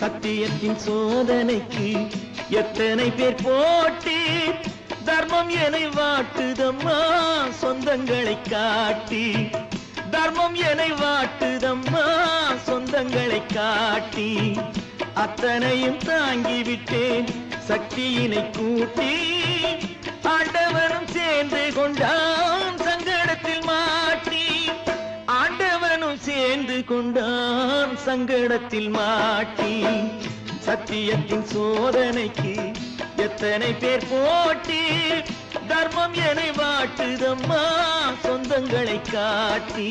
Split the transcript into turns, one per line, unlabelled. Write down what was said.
சத்தியத்தின் சோதனைக்கு எத்தனை பேர் போட்டி தர்மம் என்னை வாட்டுதம்மா சொந்தங்களை காட்டி தர்மம் என்னை வாட்டுதம்மா சொந்தங்களை காட்டி அத்தனையும் தாங்கிவிட்டேன் சக்தியினை கூட்டி ஆண்டவனும் சேர்ந்து கொண்டான் சங்கடத்தில் மாட்டி ஆண்டவனும் சேர்ந்து கொண்டான் சங்கடத்தில் மாட்டி சத்தியத்தின் சோதனைக்கு எத்தனை பேர் போட்டி தர்மம் என்னை வாட்டுதம்மா சொந்தங்களை காட்டி